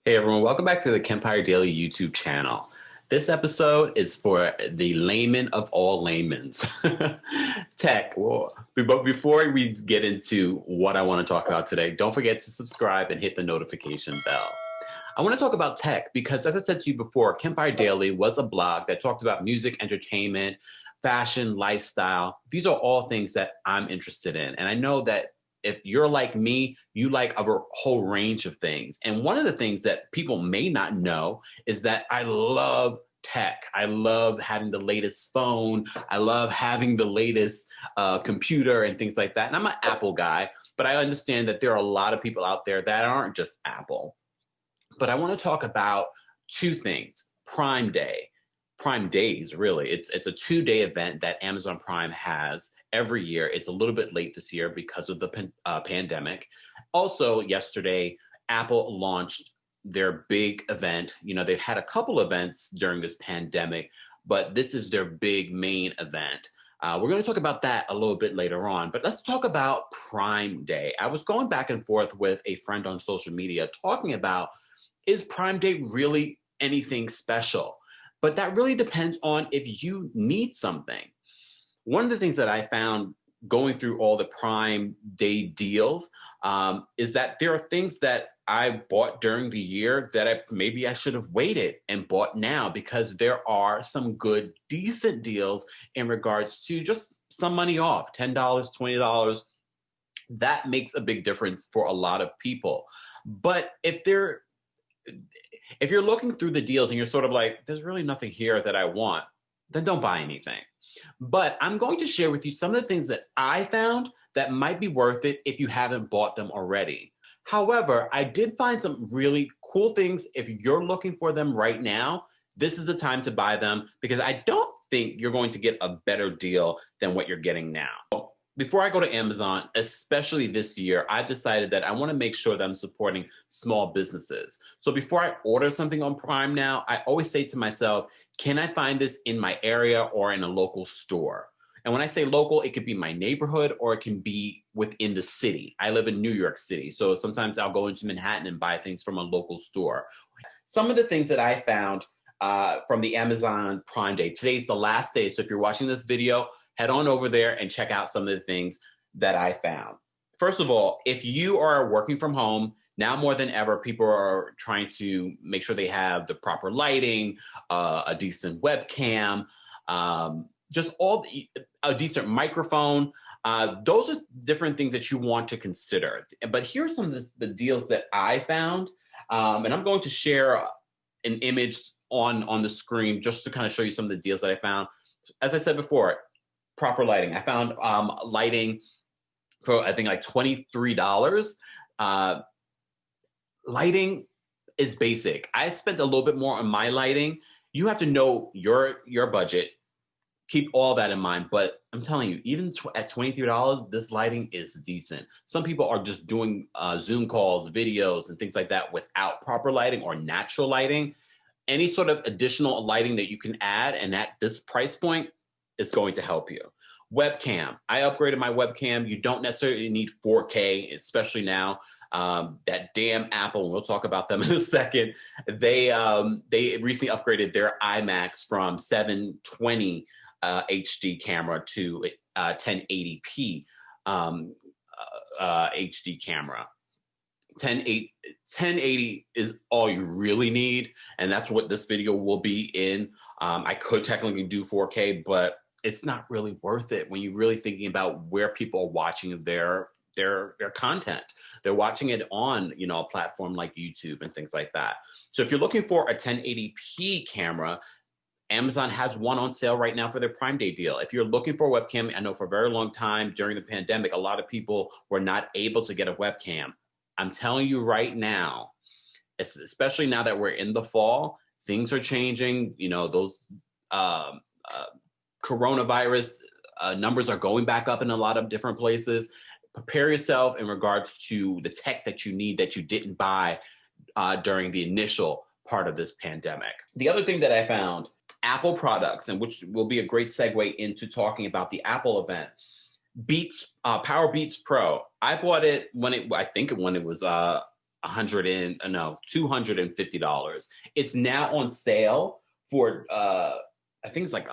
Hey everyone, welcome back to the KEMPIRE Daily YouTube channel. This episode is for the layman of all laymans, tech. Well, but before we get into what I want to talk about today, don't forget to subscribe and hit the notification bell. I want to talk about tech because, as I said to you before, KEMPIRE Daily was a blog that talked about music, entertainment, fashion, lifestyle. These are all things that I'm interested in. And I know that if you're like me, you like a whole range of things. And one of the things that people may not know is that I love tech. I love having the latest phone. I love having the latest computer and things like that. And I'm an Apple guy, but I understand that there are a lot of people out there that aren't just Apple. But I want to talk about two things. Prime Day. Prime Days, really. It's a 2-day event that Amazon Prime has every year. It's a little bit late this year because of the pandemic. Also, yesterday, Apple launched their big event. You know, they've had a couple events during this pandemic, but this is their big main event. We're going to talk about that a little bit later on, but let's talk about Prime Day. I was going back and forth with a friend on social media talking about, is Prime Day really anything special? But that really depends on if you need something. One of the things that I found going through all the Prime Day deals is that there are things that I bought during the year that maybe I should have waited and bought now, because there are some good, decent deals in regards to just some money off, $10, $20. That makes a big difference for a lot of people. But if you're looking through the deals and you're sort of like, there's really nothing here that I want, then don't buy anything. But I'm going to share with you some of the things that I found that might be worth it if you haven't bought them already. However, I did find some really cool things. If you're looking for them right now, this is the time to buy them, because I don't think you're going to get a better deal than what you're getting now. Before I go to Amazon, especially this year, I've decided that I want to make sure that I'm supporting small businesses. So before I order something on Prime now, I always say to myself, can I find this in my area or in a local store? And when I say local, it could be my neighborhood or it can be within the city. I live in New York City, so sometimes I'll go into Manhattan and buy things from a local store. Some of the things that I found from the Amazon Prime Day. Today's the last day, so if you're watching this video, head on over there and check out some of the things that I found. First of all, if you are working from home, now more than ever, people are trying to make sure they have the proper lighting, a decent webcam, just a decent microphone. Those are different things that you want to consider. But here are some of the deals that I found. And I'm going to share an image on the screen just to kind of show you some of the deals that I found. As I said before, proper lighting. I found lighting for, I think, like $23. Lighting is basic. I spent a little bit more on my lighting. You have to know your budget. Keep all that in mind. But I'm telling you, even at $23, this lighting is decent. Some people are just doing Zoom calls, videos, and things like that without proper lighting or natural lighting. Any sort of additional lighting that you can add, and at this price point, is going to help you. Webcam. I upgraded my webcam. You don't necessarily need 4K, especially now. That damn Apple, and we'll talk about them in a second. They recently upgraded their iMacs from 720 HD camera to 1080p HD camera. 1080 is all you really need, and that's what this video will be in. I could technically do 4K, but it's not really worth it when you're really thinking about where people are watching their content. They're watching it on, a platform like YouTube and things like that. So if you're looking for a 1080p camera, Amazon has one on sale right now for their Prime Day deal. If you're looking for a webcam, I know for a very long time during the pandemic, a lot of people were not able to get a webcam. I'm telling you right now, especially now that we're in the fall, things are changing. Those coronavirus numbers are going back up in a lot of different places. Prepare yourself in regards to the tech that you need that you didn't buy during the initial part of this pandemic. The other thing that I found, Apple products, and which will be a great segue into talking about the Apple event. Power Beats Pro. I bought it when it was $250. It's now on sale for I think it's like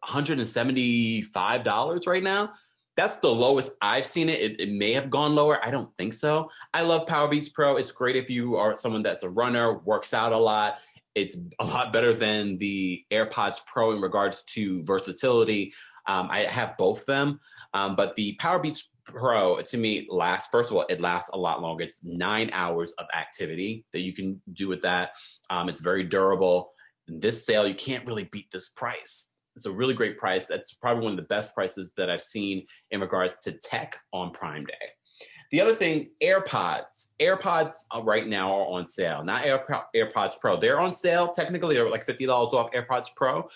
$175 right now. That's the lowest I've seen it. It may have gone lower. I don't think so. I love Powerbeats Pro. It's great if you are someone that's a runner, works out a lot. It's a lot better than the AirPods Pro in regards to versatility. I have both of them, but the Powerbeats Pro, to me, first of all, it lasts a lot longer. It's 9 hours of activity that you can do with that. It's very durable. In this sale, you can't really beat this price. It's a really great price. It's probably one of the best prices that I've seen in regards to tech on Prime Day. The other thing, AirPods. AirPods right now are on sale. Not AirPods Pro. They're on sale. Technically, they're like $50 off AirPods Pro.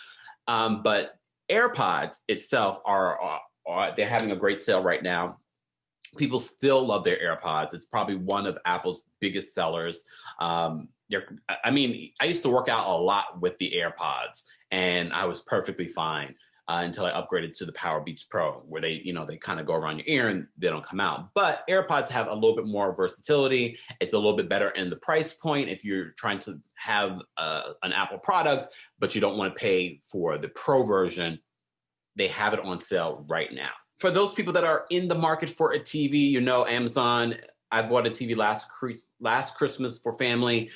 But AirPods itself they're having a great sale right now. People still love their AirPods. It's probably one of Apple's biggest sellers. I used to work out a lot with the AirPods, and I was perfectly fine until I upgraded to the Powerbeats Pro, where they kind of go around your ear and they don't come out. But AirPods have a little bit more versatility. It's a little bit better in the price point if you're trying to have an Apple product, but you don't want to pay for the Pro version. They have it on sale right now. For those people that are in the market for a TV, Amazon. I bought a TV last Christmas for family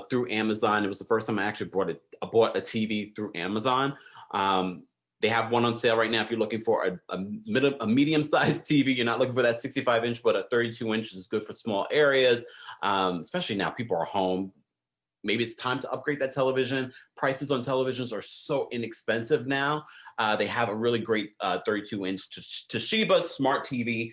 through Amazon. It was the first time I actually bought a TV through Amazon. They have one on sale right now. If you're looking for a medium-sized TV, you're not looking for that 65-inch, but a 32-inch is good for small areas, especially now people are home. Maybe it's time to upgrade that television. Prices on televisions are so inexpensive now. They have a really great 32-inch Toshiba smart TV,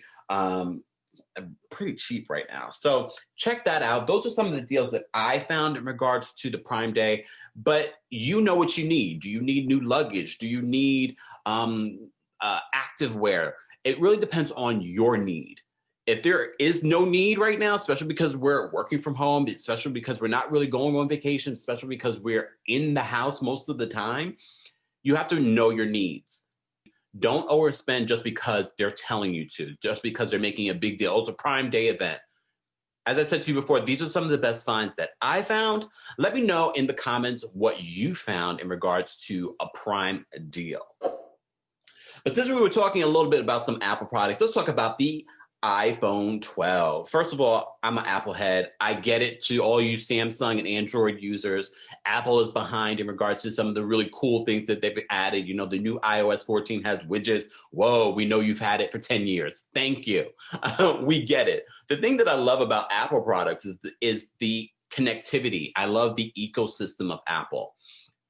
pretty cheap right now. So check that out. Those are some of the deals that I found in regards to the Prime Day. But you know what you need. Do you need new luggage? Do you need active wear? It really depends on your need. If there is no need right now, especially because we're working from home, especially because we're not really going on vacation, especially because we're in the house most of the time, you have to know your needs. Don't overspend just because they're telling you to, just because they're making a big deal. Oh, it's a Prime Day event. As I said to you before, these are some of the best finds that I found. Let me know in the comments what you found in regards to a Prime deal. But since we were talking a little bit about some Apple products, let's talk about the iPhone 12. First of all, I'm an Apple head. I get it. To all you Samsung and Android users, Apple is behind in regards to some of the really cool things that they've added. The new iOS 14 has widgets. Whoa, we know you've had it for 10 years. Thank you. We get it. The thing that I love about Apple products is the connectivity. I love the ecosystem of Apple.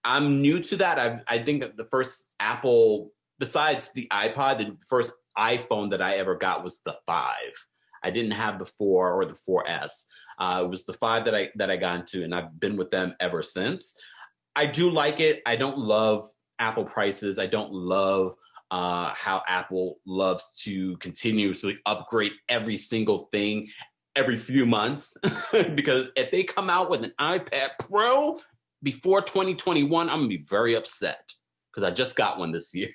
I'm new to that. I think that the first Apple, besides the iPod, the first iPhone that I ever got was the 5. I didn't have the 4 or the 4S. It was the 5 that I got into, and I've been with them ever since. I do like it. I don't love Apple prices. I don't love how Apple loves to continuously upgrade every single thing every few months. Because if they come out with an iPad Pro before 2021, I'm going to be very upset because I just got one this year.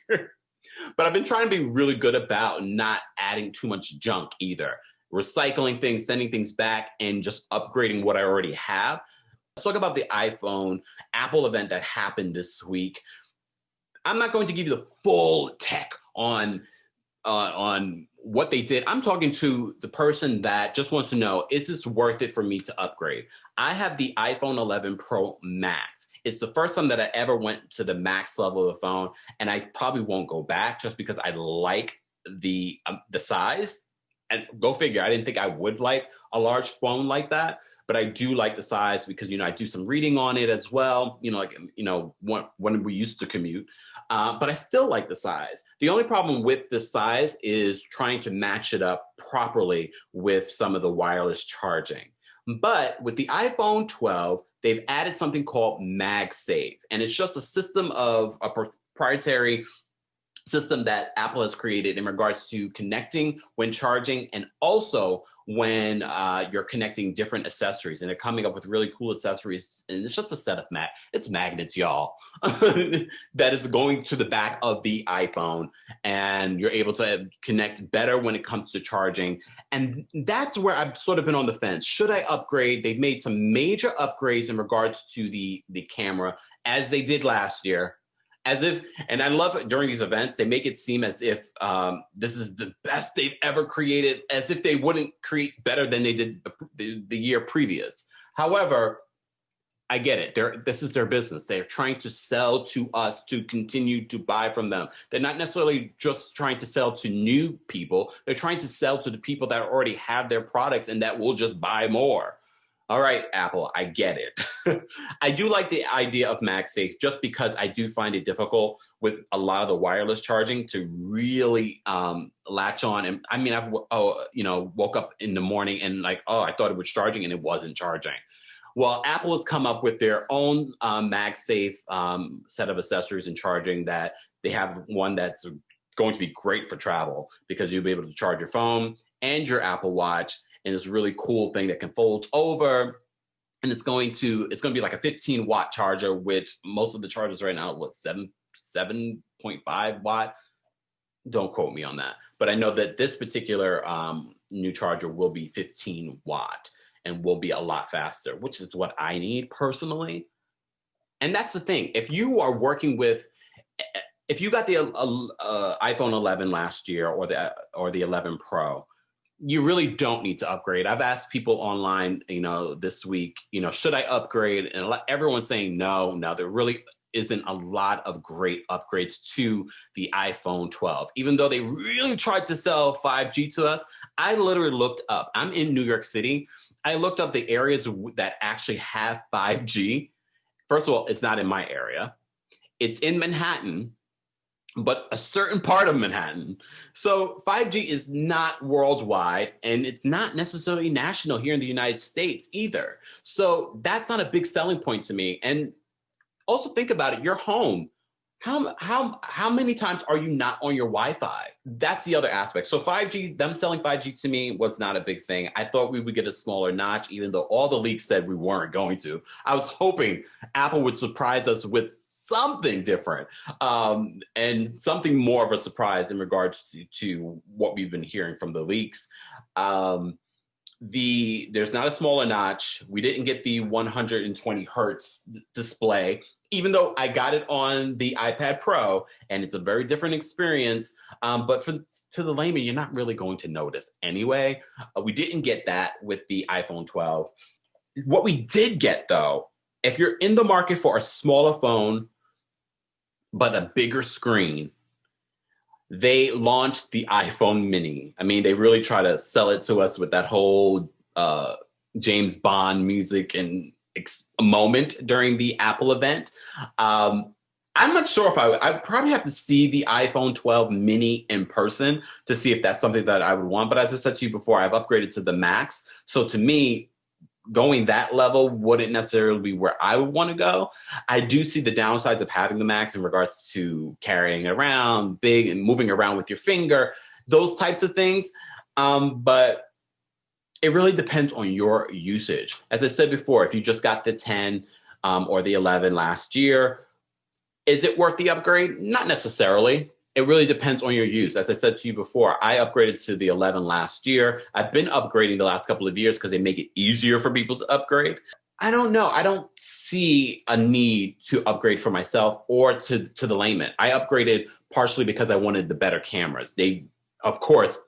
But I've been trying to be really good about not adding too much junk either. Recycling things, sending things back, and just upgrading what I already have. Let's talk about the iPhone Apple event that happened this week. I'm not going to give you the full tech on what they did. I'm talking to the person that just wants to know, is this worth it for me to upgrade? I have the iPhone 11 Pro Max. It's the first time that I ever went to the max level of the phone, and I probably won't go back just because I like the size. And go figure, I didn't think I would like a large phone like that, but I do like the size because, I do some reading on it as well, when we used to commute. But I still like the size. The only problem with the size is trying to match it up properly with some of the wireless charging. But with the iPhone 12, they've added something called MagSafe, and it's just a system of a proprietary system that Apple has created in regards to connecting when charging and also when you're connecting different accessories, and they're coming up with really cool accessories. And it's just a set of it's magnets, y'all, that is going to the back of the iPhone, and you're able to connect better when it comes to charging. And that's where I've sort of been on the fence. Should I upgrade? They've made some major upgrades in regards to the camera, as they did last year. As if, and I love it during these events, they make it seem as if this is the best they've ever created, as if they wouldn't create better than they did the year previous. However, I get it. This is their business. They're trying to sell to us to continue to buy from them. They're not necessarily just trying to sell to new people. They're trying to sell to the people that already have their products and that will just buy more. All right, Apple, I get it. I do like the idea of MagSafe just because I do find it difficult with a lot of the wireless charging to really latch on. And I mean, I've woke up in the morning and like, I thought it was charging and it wasn't charging. Well, Apple has come up with their own MagSafe set of accessories and charging that they have one that's going to be great for travel because you'll be able to charge your phone and your Apple Watch. And this really cool thing that can fold over, and it's going to be like a 15-watt charger, which most of the chargers right now, 7.5 watt. Don't quote me on that, but I know that this particular new charger will be 15 watt and will be a lot faster, which is what I need personally. And that's the thing. If you are working with, if you got the iPhone 11 last year or the 11 Pro. You really don't need to upgrade. I've asked people online, this week, should I upgrade? And everyone's saying no. There really isn't a lot of great upgrades to the iPhone 12. Even though they really tried to sell 5G to us, I literally looked up. I'm in New York City. I looked up the areas that actually have 5G. First of all, it's not in my area. It's in Manhattan, but a certain part of Manhattan. So 5G is not worldwide, and it's not necessarily national here in the United States either. So that's not a big selling point to me. And also think about it, you're home. How many times are you not on your Wi-Fi? That's the other aspect. So 5G, them selling 5G to me was not a big thing. I thought we would get a smaller notch, even though all the leaks said we weren't going to. I was hoping Apple would surprise us with something different and something more of a surprise in regards to what we've been hearing from the leaks. There's not a smaller notch. We didn't get the 120 hertz display, even though I got it on the iPad Pro, and it's a very different experience. But to the layman, you're not really going to notice anyway. We didn't get that with the iPhone 12. What we did get, though, if you're in the market for a smaller phone, but a bigger screen, they launched the iPhone Mini. I mean, they really try to sell it to us with that whole James Bond music and moment during the Apple event. I'm not sure if I probably have to see the iPhone 12 Mini in person to see if that's something that I would want. But as I said to you before, I've upgraded to the Max. So to me, going that level wouldn't necessarily be where I would want to go. I do see the downsides of having the Max in regards to carrying it around big and moving around with your finger, those types of things. But it really depends on your usage. As I said before, if you just got the 10 or the 11 last year, is it worth the upgrade? Not necessarily. It really depends on your use. As I said to you before, I upgraded to the 11 last year. I've been upgrading the last couple of years because they make it easier for people to upgrade. I don't know. I don't see a need to upgrade for myself or to the layman. I upgraded partially because I wanted the better cameras. They, of course,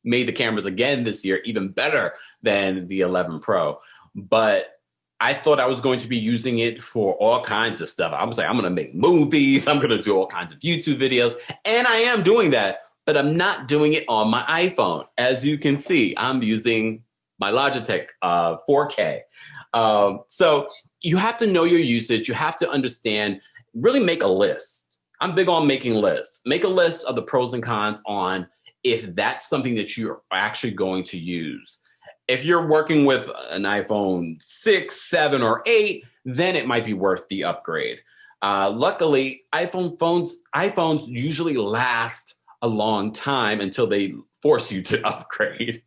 made the cameras again this year even better than the 11 Pro. But I thought I was going to be using it for all kinds of stuff. I was like, I'm going to make movies. I'm going to do all kinds of YouTube videos. And I am doing that, but I'm not doing it on my iPhone. As you can see, I'm using my Logitech 4K. So you have to know your usage. You have to understand, really make a list. I'm big on making lists. Make a list of the pros and cons on if that's something that you're actually going to use. If you're working with an iPhone 6, 7, or 8, then it might be worth the upgrade. Luckily, iPhones usually last a long time until they force you to upgrade.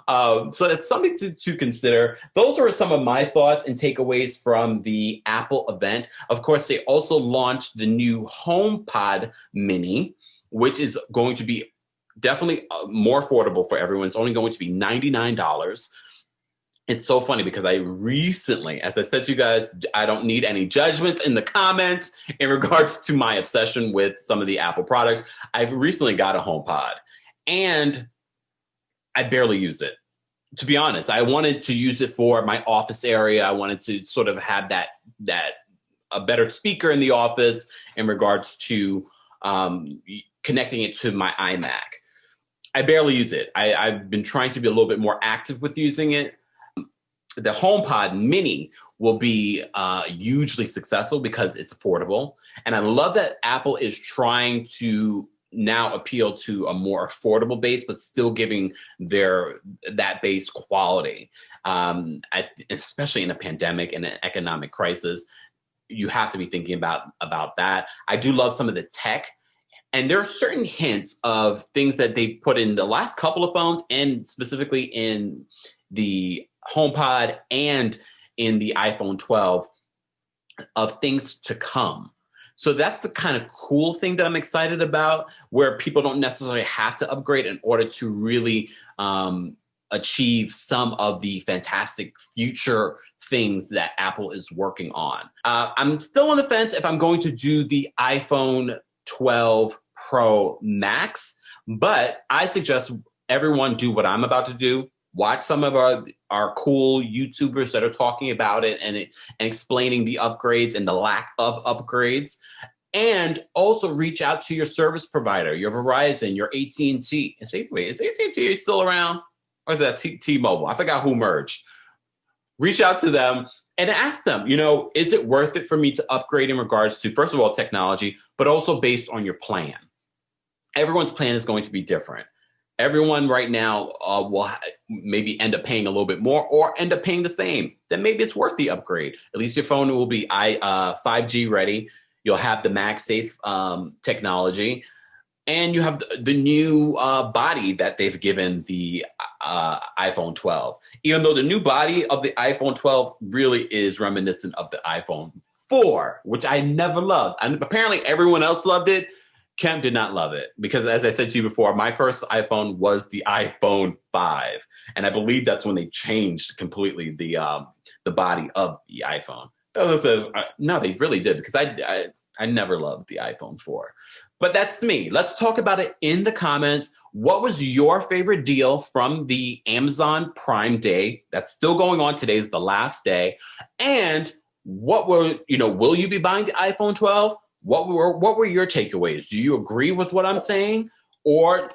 So that's something to consider. Those are some of my thoughts and takeaways from the Apple event. Of course, they also launched the new HomePod Mini, which is going to be definitely more affordable for everyone. It's only going to be $99. It's so funny because I recently, as I said to you guys, I don't need any judgments in the comments in regards to my obsession with some of the Apple products. I recently got a HomePod and I barely use it. To be honest, I wanted to use it for my office area. I wanted to sort of have that a better speaker in the office in regards to connecting it to my iMac. I barely use it. I've been trying to be a little bit more active with using it. The HomePod Mini will be hugely successful because it's affordable. And I love that Apple is trying to now appeal to a more affordable base, but still giving that base quality. Especially in a pandemic and an economic crisis, you have to be thinking about that. I do love some of the tech. And there are certain hints of things that they put in the last couple of phones and specifically in the HomePod and in the iPhone 12 of things to come. So that's the kind of cool thing that I'm excited about, where people don't necessarily have to upgrade in order to really achieve some of the fantastic future things that Apple is working on. I'm still on the fence if I'm going to do the iPhone 12 Pro Max, but I suggest everyone do what I'm about to do. Watch some of our cool YouTubers that are talking about it and explaining the upgrades and the lack of upgrades. And also reach out to your service provider, your Verizon, your AT&T. And say, wait, is AT&T still around? Or is that T-Mobile? I forgot who merged. Reach out to them and ask them, is it worth it for me to upgrade in regards to, first of all, technology, but also based on your plan? Everyone's plan is going to be different. Everyone right now will maybe end up paying a little bit more or end up paying the same. Then maybe it's worth the upgrade. At least your phone will be 5G ready. You'll have the MagSafe technology. And you have the new body that they've given the iPhone 12. Even though the new body of the iPhone 12 really is reminiscent of the iPhone 4, which I never loved. And apparently everyone else loved it. Kemp did not love it because, as I said to you before, my first iPhone was the iPhone 5. And I believe that's when they changed completely the body of the iPhone. No, they really did, because I never loved the iPhone 4. But that's me. Let's talk about it in the comments. What was your favorite deal from the Amazon Prime Day? That's still going on. Today's the last day. And will you be buying the iPhone 12? What were your takeaways? Do you agree with what I'm saying? Or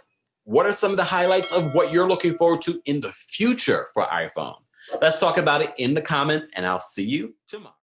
what are some of the highlights of what you're looking forward to in the future for iPhone? Let's talk about it in the comments, and I'll see you tomorrow.